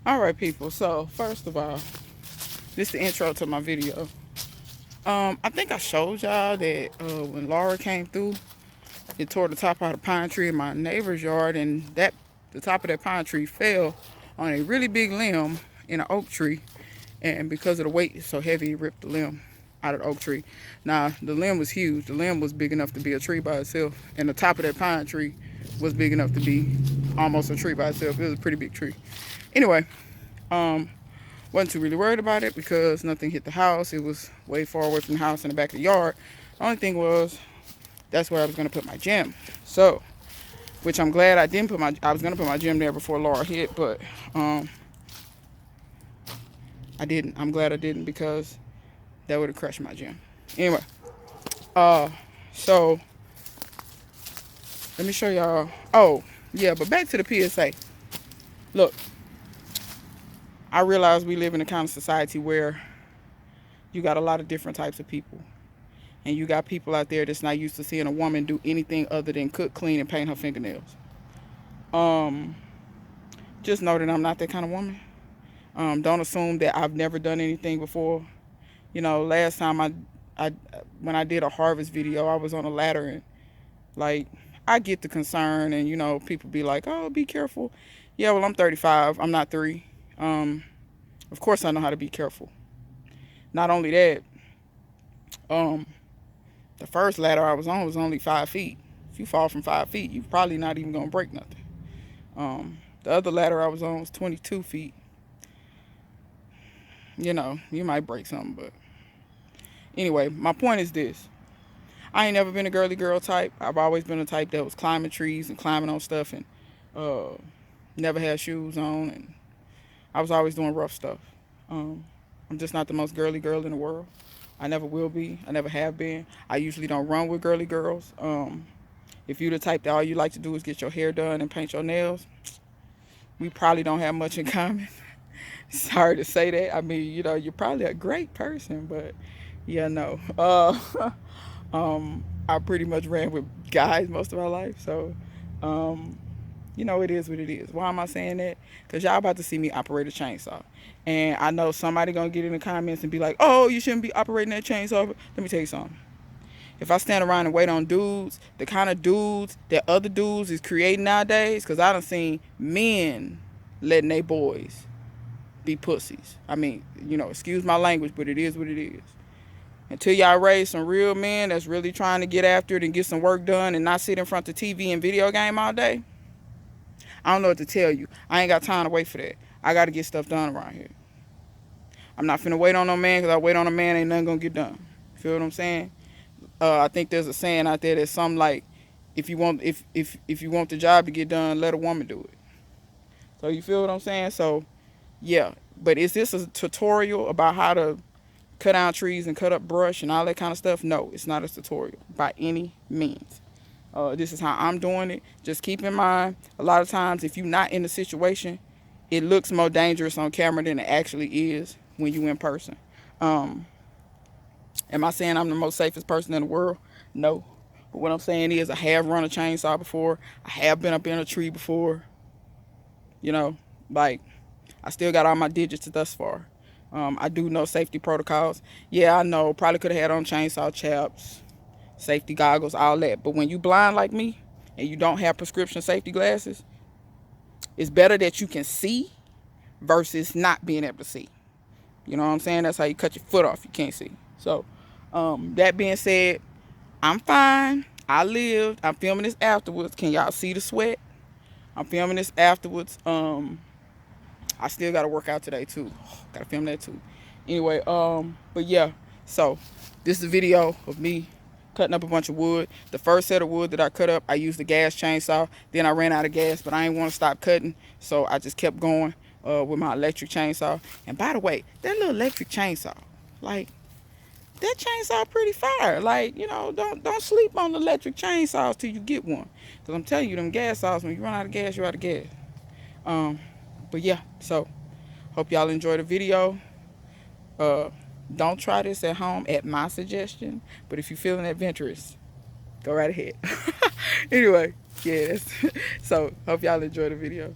All right, people. So first of all, this is the intro to my video. I think I showed y'all that when Laura came through, it tore the top out of the pine tree in my neighbor's yard, and the top of that pine tree fell on a really big limb in an oak tree, and because of the weight, it's so heavy, it ripped the limb out of the oak tree. Now the limb was huge. The limb was big enough to be a tree by itself, and the top of that pine tree was big enough to be almost a tree by itself. It was a pretty big tree. Anyway, wasn't too really worried about it because nothing hit the house. It was way far away from the house in the back of the yard. The only thing was that's where I was gonna put my gym. So, which I'm glad I didn't put I was gonna put my gym there before Laura hit, but I didn't. I'm glad I didn't because that would have crushed my gym. Anyway, so let me show y'all. Oh, yeah, but back to the PSA. Look, I realize we live in a kind of society where you got a lot of different types of people. And you got people out there that's not used to seeing a woman do anything other than cook, clean, and paint her fingernails. Just know that I'm not that kind of woman. Don't assume that I've never done anything before. You know, last time when I did a harvest video, I was on a ladder, and like, I get the concern, and you know, people be like, oh, be careful. Yeah, well, I'm 35. I'm not 3. Of course I know how to be careful. Not only that, the first ladder I was on was only 5 feet. If you fall from 5 feet, you're probably not even gonna break nothing. The other ladder I was on was 22 feet. You know, you might break something, but anyway, my point is this. I ain't never been a girly girl type. I've always been a type that was climbing trees and climbing on stuff, and never had shoes on, and I was always doing rough stuff. I'm just not the most girly girl in the world. I never will be. I never have been. I usually don't run with girly girls. If you're the type that all you like to do is get your hair done and paint your nails, we probably don't have much in common. Sorry to say that. I mean, you know, you're probably a great person, but yeah, no. I pretty much ran with guys most of my life, so you know, it is what it is. Why am I saying that? Because y'all about to see me operate a chainsaw. And I know somebody gonna get in the comments and be like, oh, you shouldn't be operating that chainsaw. Let me tell you something. If I stand around and wait on dudes, the kind of dudes that other dudes is creating nowadays, because I done seen men letting they boys be pussies. I mean, you know, excuse my language, but it is what it is. Until y'all raise some real men that's really trying to get after it and get some work done and not sit in front of TV and video game all day, I don't know what to tell you. I ain't got time to wait for that. I got to get stuff done around here. I'm not finna wait on no man, because I wait on a man, ain't nothing gonna get done. Feel what I'm saying? I think there's a saying out there that's something like, if you want the job to get done, let a woman do it. So you feel what I'm saying? So yeah. But is this a tutorial about how to cut down trees and cut up brush and all that kind of stuff? No, it's not a tutorial by any means. This is how I'm doing it. Just keep in mind, a lot of times if you're not in the situation, it looks more dangerous on camera than it actually is when you in person. Am I saying I'm the most safest person in the world? No. But what I'm saying is I have run a chainsaw before. I have been up in a tree before. You know, like, I still got all my digits thus far. I do know safety protocols. Yeah, I know. Probably could have had on chainsaw chaps, safety goggles, all that. But when you blind like me and you don't have prescription safety glasses, it's better that you can see versus not being able to see. You know what I'm saying? That's how you cut your foot off. You can't see. So, that being said, I'm fine. I lived. I'm filming this afterwards. Can y'all see the sweat? I'm filming this afterwards. I still got to work out today too. Got to film that too. Anyway, but yeah. So, this is a video of me cutting up a bunch of wood. The first set of wood that I cut up, I used the gas chainsaw. Then I ran out of gas, but I didn't want to stop cutting, so I just kept going with my electric chainsaw. And by the way, that little electric chainsaw, like, that chainsaw pretty fire. Like, you know, don't sleep on the electric chainsaws till you get one. Because I'm telling you, them gas saws, when you run out of gas, you're out of gas. But yeah, so hope y'all enjoy the video. Don't try this at home at my suggestion, but if you're feeling adventurous, go right ahead. Anyway, yeah, so hope y'all enjoy the video.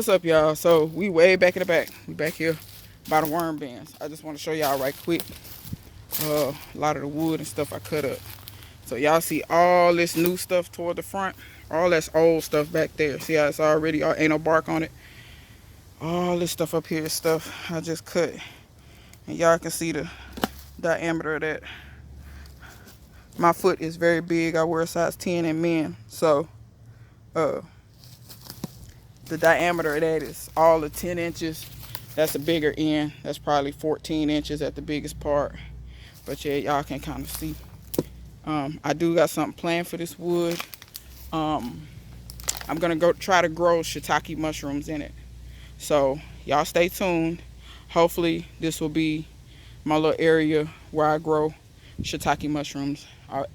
What's up, y'all? So we way back in the back. We back here by the worm bins. I just want to show y'all right quick a lot of the wood and stuff I cut up. So y'all see all this new stuff toward the front. All that's old stuff back there. See how it's already ain't no bark on it. All this stuff up here is stuff I just cut. And y'all can see the diameter of that. My foot is very big. I wear a size 10 in men. So the diameter of that is all of 10 inches. That's a bigger end. That's probably 14 inches at the biggest part. But yeah, y'all can kind of see. I do got something planned for this wood. I'm gonna go try to grow shiitake mushrooms in it. So y'all stay tuned. Hopefully this will be my little area where I grow shiitake mushrooms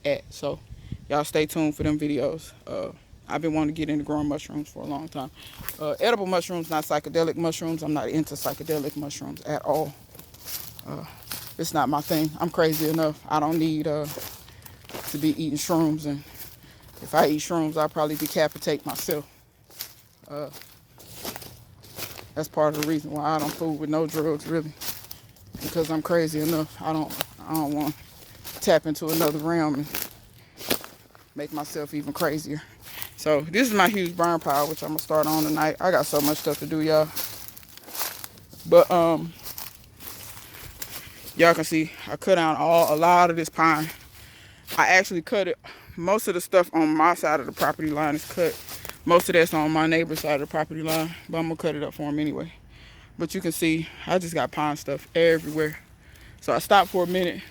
at. So y'all stay tuned for them videos. I've been wanting to get into growing mushrooms for a long time. Edible mushrooms, not psychedelic mushrooms. I'm not into psychedelic mushrooms at all. It's not my thing. I'm crazy enough. I don't need to be eating shrooms, and if I eat shrooms, I'll probably decapitate myself. That's part of the reason why I don't fool with no drugs, really, because I'm crazy enough. I don't want to tap into another realm and make myself even crazier. So this is my huge burn pile, which I'm gonna start on tonight. I got so much stuff to do, y'all. But y'all can see I cut down a lot of this pine. I actually cut it. Most of the stuff on my side of the property line is cut. Most of that's on my neighbor's side of the property line, but I'm gonna cut it up for him anyway. But you can see I just got pine stuff everywhere. So I stopped for a minute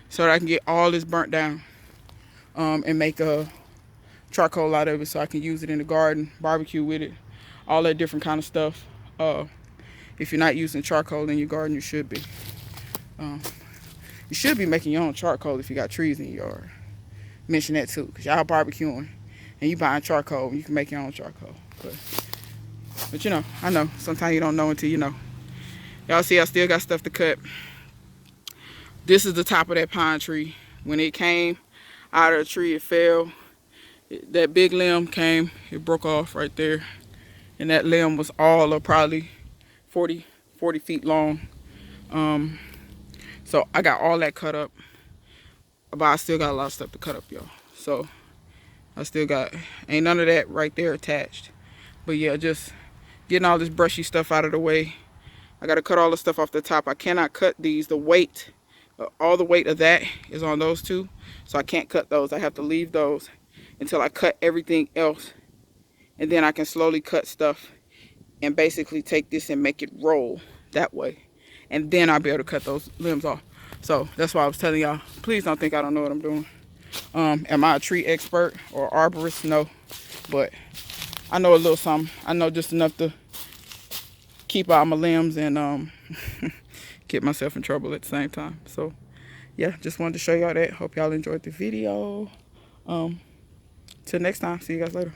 so that I can get all this burnt down and make a charcoal out of it so I can use it in the garden, barbecue with it, all that different kind of stuff. If you're not using charcoal in your garden, you should be. You should be making your own charcoal if you got trees in your yard. Mention that too, because y'all barbecuing and you buying charcoal, you can make your own charcoal. But you know, I know, sometimes you don't know until you know. Y'all see I still got stuff to cut. This is the top of that pine tree. When it came out of the tree, it fell. That big limb came, it broke off right there. And that limb was all of probably 40 feet long. So I got all that cut up. But I still got a lot of stuff to cut up, y'all. So I still got, ain't none of that right there attached. But yeah, just getting all this brushy stuff out of the way. I got to cut all the stuff off the top. I cannot cut these. The weight, all the weight of that is on those two. So I can't cut those. I have to leave those until I cut everything else. And then I can slowly cut stuff and basically take this and make it roll that way. And then I'll be able to cut those limbs off. So that's why I was telling y'all, please don't think I don't know what I'm doing. Am I a tree expert or arborist? No. But I know a little something. I know just enough to keep out my limbs and get myself in trouble at the same time. So yeah, just wanted to show y'all that. Hope y'all enjoyed the video. Till next time. See you guys later.